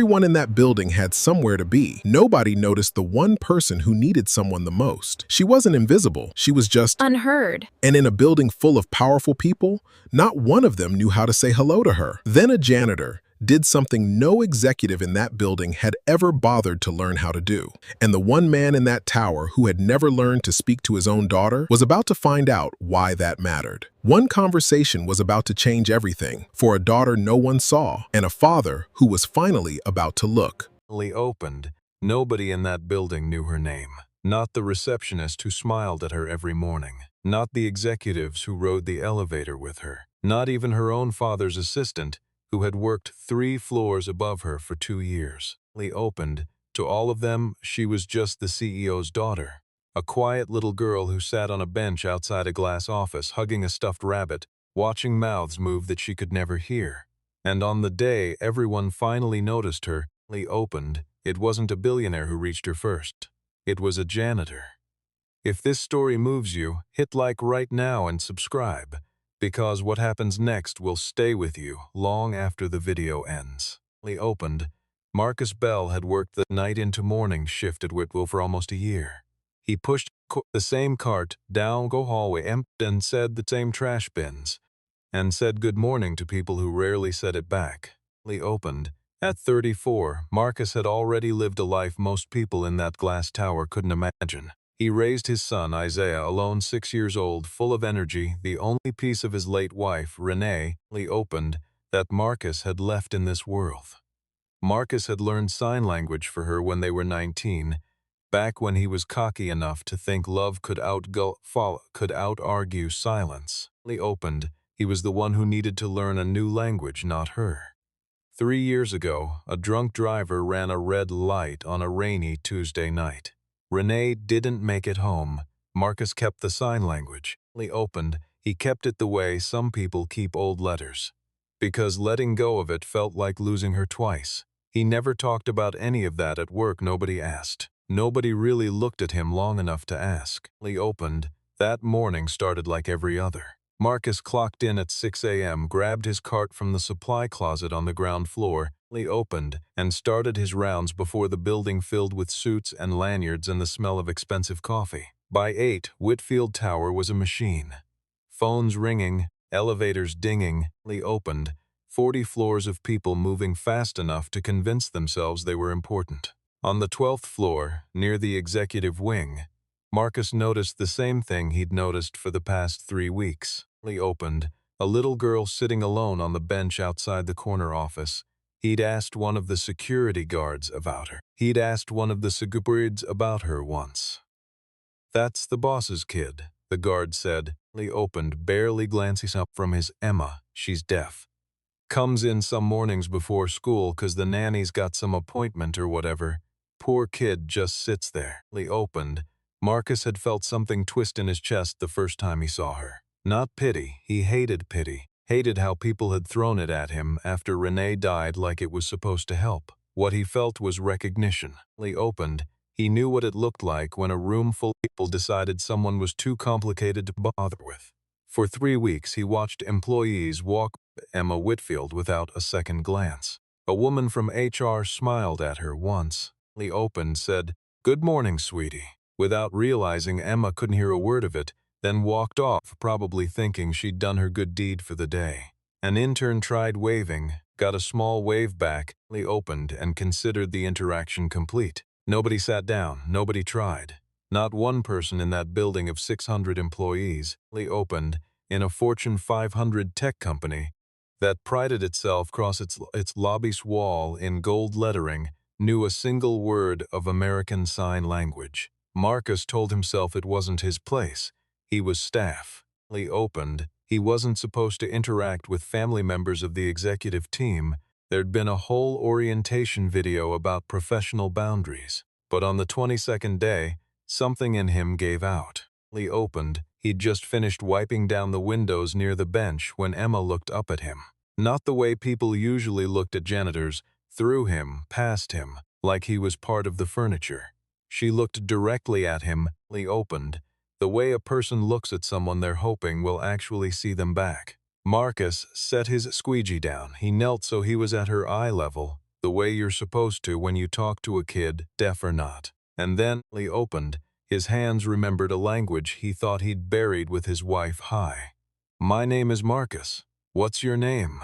Everyone in that building had somewhere to be. Nobody noticed the one person who needed someone the most. She wasn't invisible. She was just Unheard. and in a building full of powerful people, not one of them knew how to say hello to her. Then a janitor did something no executive in that building had ever bothered to learn how to do. And the one man in that tower who had never learned to speak to his own daughter was about to find out why that mattered. One conversation was about to change everything for a daughter no one saw and a father who was finally about to look. Opened. Nobody in that building knew her name. Not the receptionist who smiled at her every morning. Not the executives who rode the elevator with her. Not even her own father's assistant, who had worked 3 floors above her for 2 years. Opened. To all of them, she was just the CEO's daughter. A quiet little girl who sat on a bench outside a glass office, hugging a stuffed rabbit, watching mouths move that she could never hear. And on the day everyone finally noticed her, opened, it wasn't a billionaire who reached her first. It was a janitor. If this story moves you, hit like right now and subscribe, because what happens next will stay with you long after the video ends. Opened. Marcus Bell had worked the night into morning shift at Whitwell for almost a year. He pushed the same cart down the hallway, emptied and said the same trash bins, and said good morning to people who rarely said it back. Opened. At 34, Marcus had already lived a life most people in that glass tower couldn't imagine. He raised his son, Isaiah, alone 6 years old, full of energy, the only piece of his late wife, Renee, opened, that Marcus had left in this world. Marcus had learned sign language for her when they were 19, back when he was cocky enough to think love could out-argue silence. Opened, he was the one who needed to learn a new language, not her. 3 years ago, a drunk driver ran a red light on a rainy Tuesday night. Renee didn't make it home. Marcus kept the sign language. Opened, he kept it the way some people keep old letters. Because letting go of it felt like losing her twice. He never talked about any of that at work. Nobody asked. Nobody really looked at him long enough to ask. Opened, that morning started like every other. Marcus clocked in at 6 a.m., grabbed his cart from the supply closet on the ground floor, opened, and started his rounds before the building filled with suits and lanyards and the smell of expensive coffee. By 8, Whitfield Tower was a machine. Phones ringing, elevators dinging, opened, 40 floors of people moving fast enough to convince themselves they were important. On the 12th floor, near the executive wing, Marcus noticed the same thing he'd noticed for the past 3 weeks. Opened, a little girl sitting alone on the bench outside the corner office. He'd asked one of the security guards about her. Once. "That's the boss's kid," the guard said. Opened, barely glancing up from his Emma. "She's deaf. Comes in some mornings before school 'cause the nanny's got some appointment or whatever. Poor kid just sits there." Opened. Marcus had felt something twist in his chest the first time he saw her. Not pity, he hated pity. Hated how people had thrown it at him after Renee died like it was supposed to help. What he felt was recognition. Opened. He knew what it looked like when a room full of people decided someone was too complicated to bother with. For 3 weeks, he watched employees walk Emma Whitfield without a second glance. A woman from HR smiled at her once. Opened, said, "Good morning, sweetie," without realizing Emma couldn't hear a word of it, then walked off, probably thinking she'd done her good deed for the day. An intern tried waving, got a small wave back, opened, and considered the interaction complete. Nobody sat down, nobody tried. Not one person in that building of 600 employees, opened, in a Fortune 500 tech company that prided itself across its lobby's wall in gold lettering, knew a single word of American Sign Language. Marcus told himself it wasn't his place. He was staff. Opened. He wasn't supposed to interact with family members of the executive team. There'd been a whole orientation video about professional boundaries. But on the 22nd day, something in him gave out. Opened. He'd just finished wiping down the windows near the bench when Emma looked up at him. Not the way people usually looked at janitors, through him, past him, like he was part of the furniture. She looked directly at him, opened, the way a person looks at someone they're hoping will actually see them back. Marcus set his squeegee down. He knelt so he was at her eye level. the way you're supposed to when you talk to a kid, deaf or not. And then he opened. His hands remembered a language he thought he'd buried with his wife. Hi. My name is Marcus. What's your name?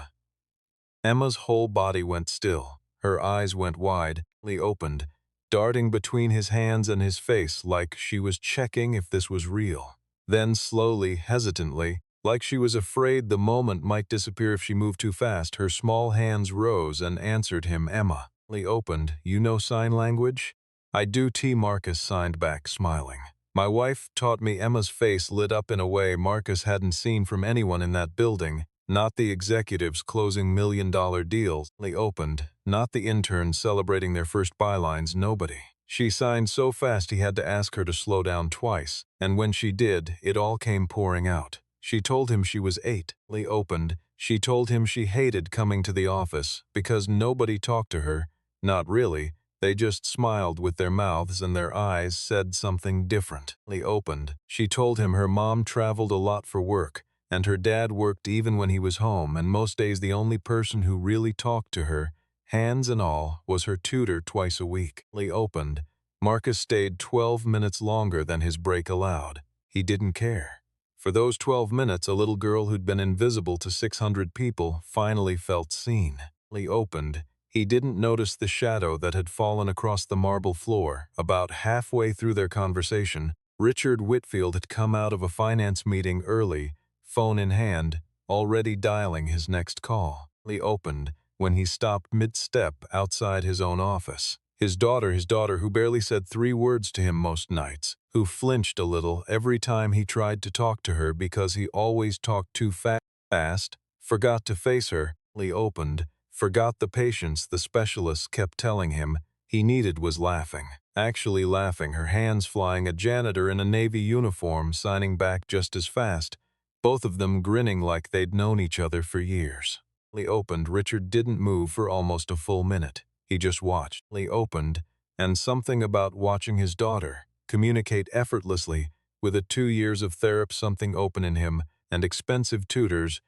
Emma's whole body went still. Her eyes went wide. He opened, darting between his hands and his face like she was checking if this was real. Then slowly, hesitantly, like she was afraid the moment might disappear if she moved too fast, her small hands rose and answered him. Emma. He opened. You know sign language? I do. Marcus signed back, smiling. My wife taught me. Emma's face lit up in a way Marcus hadn't seen from anyone in that building. Not the executives closing million-dollar deals. He opened. Not the interns celebrating their first bylines. Nobody. She signed so fast he had to ask her to slow down twice, and when she did, it all came pouring out. She told him she was 8. He opened. She told him she hated coming to the office because nobody talked to her. Not really. They just smiled with their mouths and their eyes said something different. He opened. She told him her mom traveled a lot for work, and her dad worked even when he was home, and most days the only person who really talked to her, hands and all, was her tutor twice a week. He opened. Marcus stayed 12 minutes longer than his break allowed. He didn't care. For those 12 minutes, a little girl who'd been invisible to 600 people finally felt seen. He opened. He didn't notice the shadow that had fallen across the marble floor. About halfway through their conversation, Richard Whitfield had come out of a finance meeting early, phone in hand, already dialing his next call. He opened when he stopped mid-step outside his own office. His daughter who barely said 3 words to him most nights, who flinched a little every time he tried to talk to her because he always talked too fast, forgot to face her. He opened, forgot the patience the specialist kept telling him he needed, was laughing. Actually laughing, her hands flying, a janitor in a Navy uniform signing back just as fast, both of them grinning like they'd known each other for years. He opened. Richard didn't move for almost a full minute. He just watched. He opened, and something about watching his daughter communicate effortlessly with 2 years of therapy, something open in him, and expensive tutors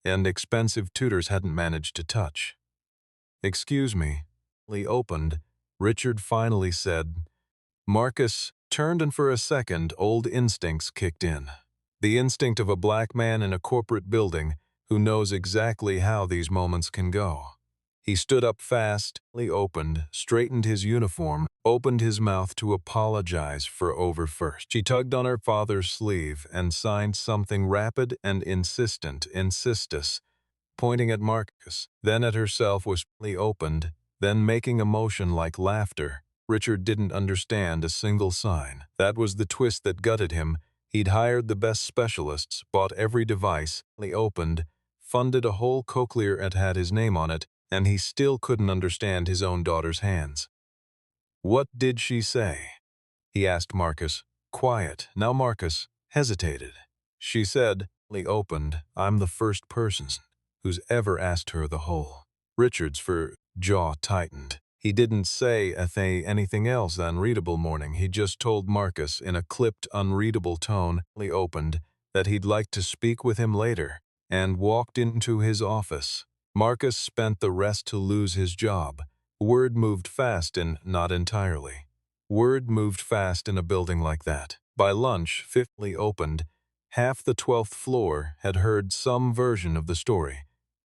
hadn't managed to touch. Excuse me. He opened. Richard finally said. Marcus turned, and for a second old instincts kicked in. The instinct of a black man in a corporate building who knows exactly how these moments can go. He stood up fast. He opened, straightened his uniform, opened his mouth to apologize for over first. She tugged on her father's sleeve and signed something rapid and insistus, pointing at Marcus, then at herself. He opened, then making a motion like laughter. Richard didn't understand a single sign. That was the twist that gutted him. He'd hired the best specialists, bought every device. He opened, funded a whole cochlear and had his name on it, and he still couldn't understand his own daughter's hands. What did she say? He asked Marcus. Quiet. Now Marcus hesitated. She said. He opened. I'm the first person who's ever asked her the whole. Richard's jaw tightened. He didn't say anything else that unreadable morning. He just told Marcus in a clipped, unreadable tone. He opened that he'd like to speak with him later, and walked into his office. Marcus spent the rest to lose his job. Word moved fast, and not entirely. Word moved fast in a building like that. By lunch, He opened. Half the 12th floor had heard some version of the story.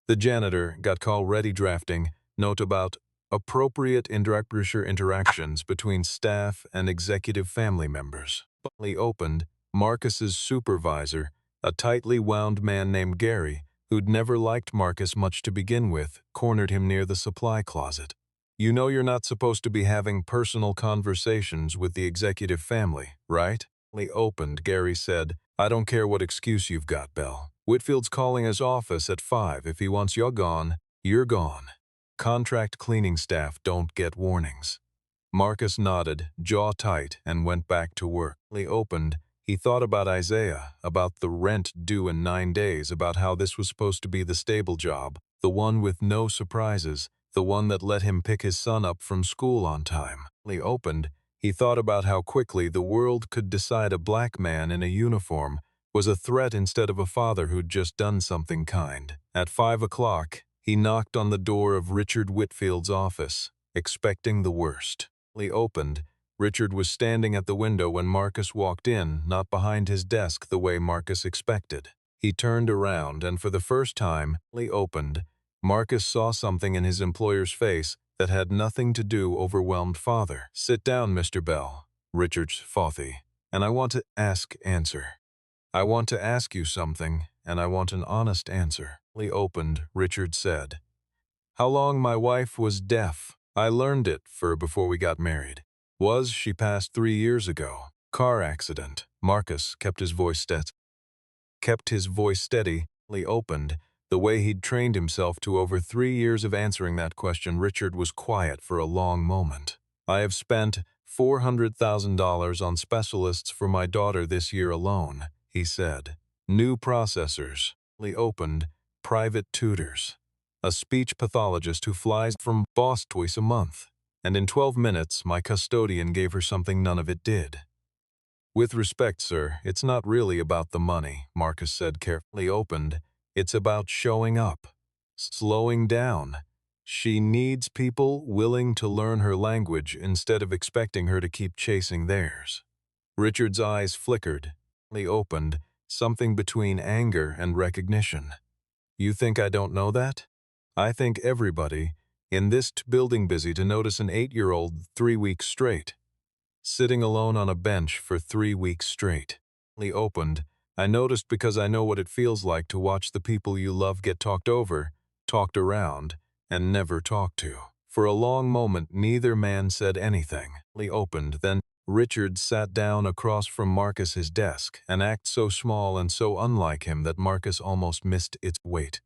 The janitor got call ready drafting, note about appropriate interactions between staff and executive family members. He opened. Marcus's supervisor, a tightly wound man named Gary, who'd never liked Marcus much to begin with, cornered him near the supply closet. You know you're not supposed to be having personal conversations with the executive family, right? He opened. Gary said, I don't care what excuse you've got, Belle. Whitfield's calling his office at 5. If he wants you gone, you're gone. Contract cleaning staff don't get warnings. Marcus nodded, jaw tight, and went back to work. He opened. He thought about Isaiah, about the rent due in 9 days, about how this was supposed to be the stable job, the one with no surprises, the one that let him pick his son up from school on time. He opened. He thought about how quickly the world could decide a black man in a uniform was a threat instead of a father who'd just done something kind. At 5 o'clock, He knocked on the door of Richard Whitfield's office, expecting the worst. He opened. Richard was standing at the window when Marcus walked in, not behind his desk the way Marcus expected. He turned around, and for the first time, Lee opened. Marcus saw something in his employer's face that had nothing to do overwhelmed father. "Sit down, Mr. Bell," Richard's fathy, "and I want to answer. I want to ask you something, and I want an honest answer." Lee opened. Richard said, "How long my wife was deaf? I learned it before we got married. She passed 3 years ago. Car accident." Marcus kept his voice steady. Lee opened. The way he'd trained himself to over 3 years of answering that question, Richard was quiet for a long moment. "I have spent $400,000 on specialists for my daughter this year alone," he said. "New processors." Lee opened. "Private tutors. A speech pathologist who flies from Boston twice a month. And in 12 minutes, my custodian gave her something none of it did." "With respect, sir, it's not really about the money," Marcus said carefully. Opened. "It's about showing up. Slowing down. She needs people willing to learn her language instead of expecting her to keep chasing theirs." Richard's eyes flickered. Lee opened. Something between anger and recognition. "You think I don't know that? I think everybody in this building busy to notice an 8-year-old 3 weeks straight. Sitting alone on a bench for 3 weeks straight." Lee opened. "I noticed because I know what it feels like to watch the people you love get talked over, talked around, and never talked to." For a long moment, neither man said anything. Lee opened. Then Richard sat down across from Marcus's desk, an act so small and so unlike him that Marcus almost missed its weight.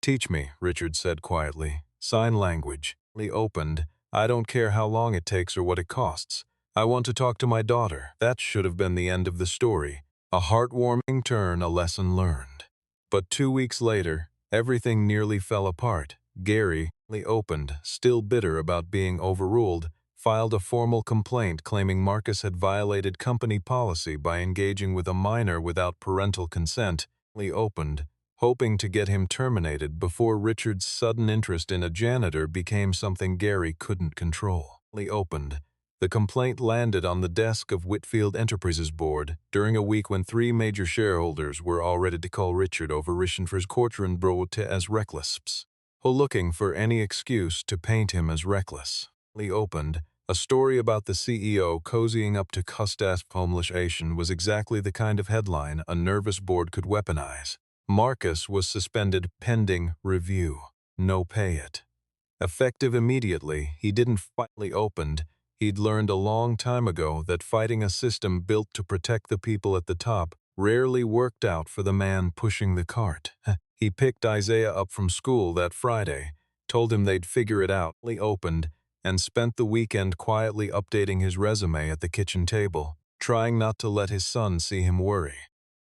"Teach me," Richard said quietly. "Sign language." Lee opened. "I don't care how long it takes or what it costs. I want to talk to my daughter." That should have been the end of the story. A heartwarming turn, a lesson learned. But 2 weeks later, everything nearly fell apart. Gary, Lee opened, still bitter about being overruled, filed a formal complaint claiming Marcus had violated company policy by engaging with a minor without parental consent. Lee opened, hoping to get him terminated before Richard's sudden interest in a janitor became something Gary couldn't control. Lee opened. The complaint landed on the desk of Whitfield Enterprises Board during a week when 3 major shareholders were all ready to call Richard over Richard's courtroom brote as reckless, looking for any excuse to paint him as reckless. Lee opened. A story about the CEO cozying up to cussed-ass homelessation was exactly the kind of headline a nervous board could weaponize. Marcus was suspended pending review. No pay it. Effective immediately, he didn't finally opened. He'd learned a long time ago that fighting a system built to protect the people at the top rarely worked out for the man pushing the cart. He picked Isaiah up from school that Friday, told him they'd figure it out. Lee opened, and spent the weekend quietly updating his resume at the kitchen table, trying not to let his son see him worry.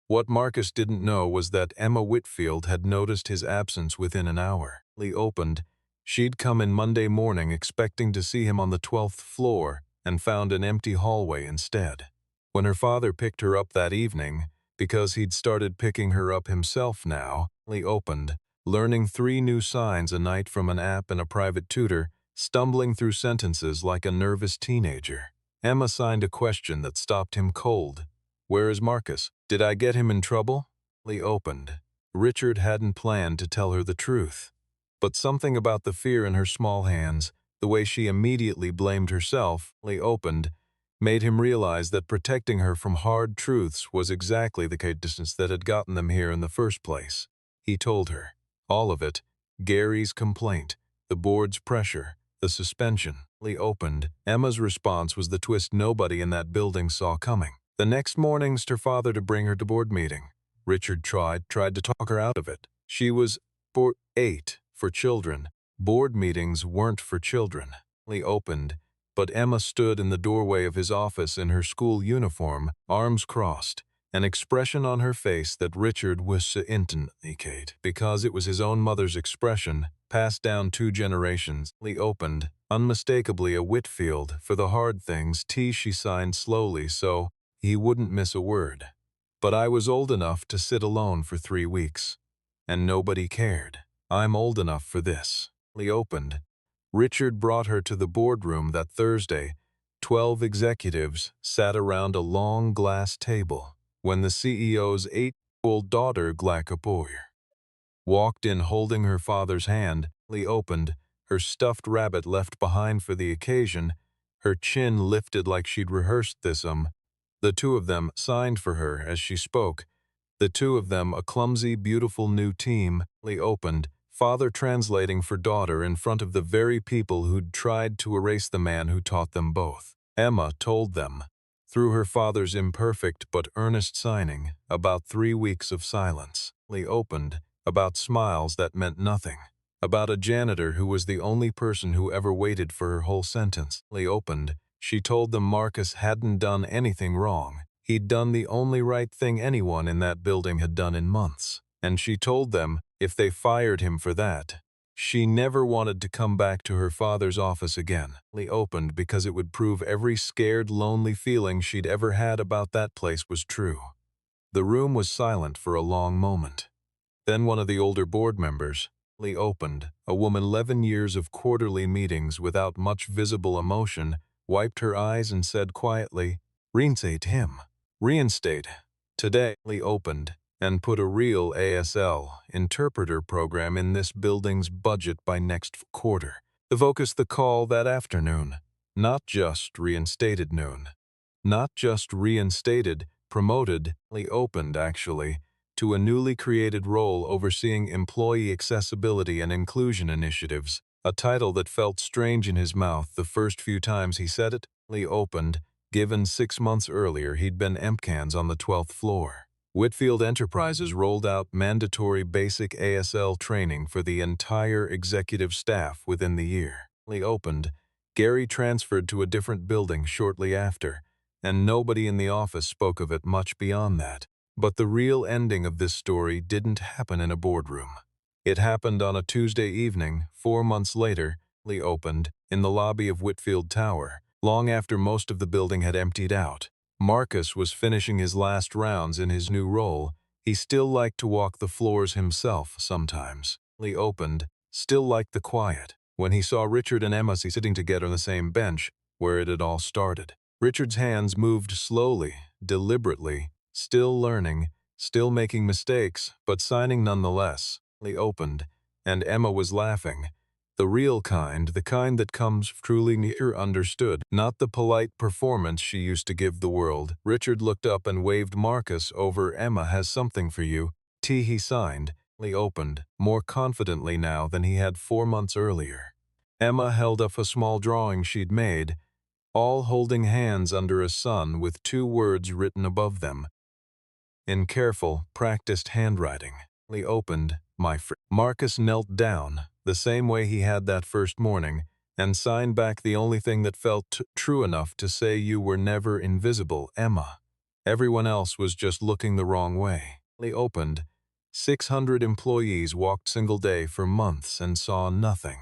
What Marcus didn't know was that Emma Whitfield had noticed his absence within an hour. Lee opened. She'd come in Monday morning expecting to see him on the 12th floor and found an empty hallway instead. When her father picked her up that evening, because he'd started picking her up himself now, Lee opened, learning 3 new signs a night from an app and a private tutor, stumbling through sentences like a nervous teenager. Emma signed a question that stopped him cold. "Where is Marcus? Did I get him in trouble?" Lee opened. Richard hadn't planned to tell her the truth. But something about the fear in her small hands, the way she immediately blamed herself, Lee opened, made him realize that protecting her from hard truths was exactly the distance that had gotten them here in the first place. He told her. All of it. Gary's complaint, the board's pressure, the suspension. Lee opened. Emma's response was the twist nobody in that building saw coming. The next morning, her father to bring her to board meeting. Richard tried to talk her out of it. She was 8 for children. Board meetings weren't for children. Lee opened, but Emma stood in the doorway of his office in her school uniform, arms crossed, an expression on her face that Richard was to indicate because it was his own mother's expression, passed down 2 generations. Lee opened, unmistakably a Whitfield for the hard things she signed slowly so he wouldn't miss a word. But I was old enough to sit alone for 3 weeks, and nobody cared. I'm old enough for this. Lee opened. Richard brought her to the boardroom that Thursday. 12 executives sat around a long glass table when the CEO's 8-year-old daughter, Glackapoir, walked in holding her father's hand. Lee opened, her stuffed rabbit left behind for the occasion, her chin lifted like she'd rehearsed this. The two of them signed for her as she spoke. The two of them, a clumsy, beautiful new team. Lee opened, father translating for daughter in front of the very people who'd tried to erase the man who taught them both. Emma told them, through her father's imperfect but earnest signing, about 3 weeks of silence. Lee opened, about smiles that meant nothing, about a janitor who was the only person who ever waited for her whole sentence. Lee opened, she told them Marcus hadn't done anything wrong. He'd done the only right thing anyone in that building had done in months. And she told them, if they fired him for that, she never wanted to come back to her father's office again. Lee opened because it would prove every scared, lonely feeling she'd ever had about that place was true. The room was silent for a long moment. Then one of the older board members, Lee opened, a woman 11 years of quarterly meetings without much visible emotion, wiped her eyes and said quietly, reinstate him. Reinstate. Today, Lee opened and put a real ASL interpreter program in this building's budget by next quarter. Evocus the call that afternoon. Not just reinstated noon. Not just reinstated, promoted, Lee opened actually, to a newly created role overseeing employee accessibility and inclusion initiatives, a title that felt strange in his mouth the first few times he said it. Lee opened, given 6 months earlier he'd been EMPCANs on the 12th floor. Whitfield Enterprises rolled out mandatory basic ASL training for the entire executive staff within the year. Lee opened, Gary transferred to a different building shortly after, and nobody in the office spoke of it much beyond that. But the real ending of this story didn't happen in a boardroom. It happened on a Tuesday evening, 4 months later. Lee opened, in the lobby of Whitfield Tower, long after most of the building had emptied out. Marcus was finishing his last rounds in his new role. He still liked to walk the floors himself sometimes. Lee opened, still liked the quiet, when he saw Richard and Emma sitting together on the same bench where it had all started. Richard's hands moved slowly, deliberately, still learning, still making mistakes, but signing nonetheless. Lee opened, and Emma was laughing. The real kind, the kind that comes truly near understood, not the polite performance she used to give the world. Richard looked up and waved Marcus over. Emma has something for you. He signed. Lee opened, more confidently now than he had 4 months earlier. Emma held up a small drawing she'd made, all holding hands under a sun with 2 words written above them, in careful, practiced handwriting. Lee opened, my friend. Marcus knelt down, the same way he had that first morning, and signed back the only thing that felt true enough to say you were never invisible, Emma. Everyone else was just looking the wrong way. Lee opened. 600 employees walked single day for months and saw nothing.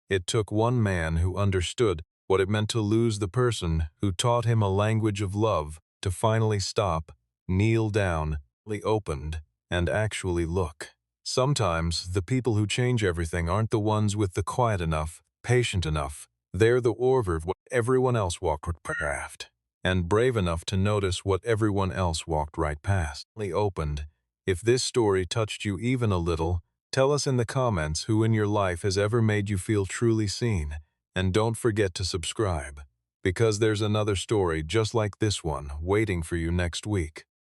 It took one man who understood what it meant to lose the person who taught him a language of love to finally stop, kneel down, Lee opened, and actually look. Sometimes the people who change everything aren't the ones with the quiet enough, patient enough. They're the orver of what everyone else walked past, and brave enough to notice what everyone else walked right past. Lee opened. If this story touched you even a little, tell us in the comments who in your life has ever made you feel truly seen, and don't forget to subscribe, because there's another story just like this one waiting for you next week.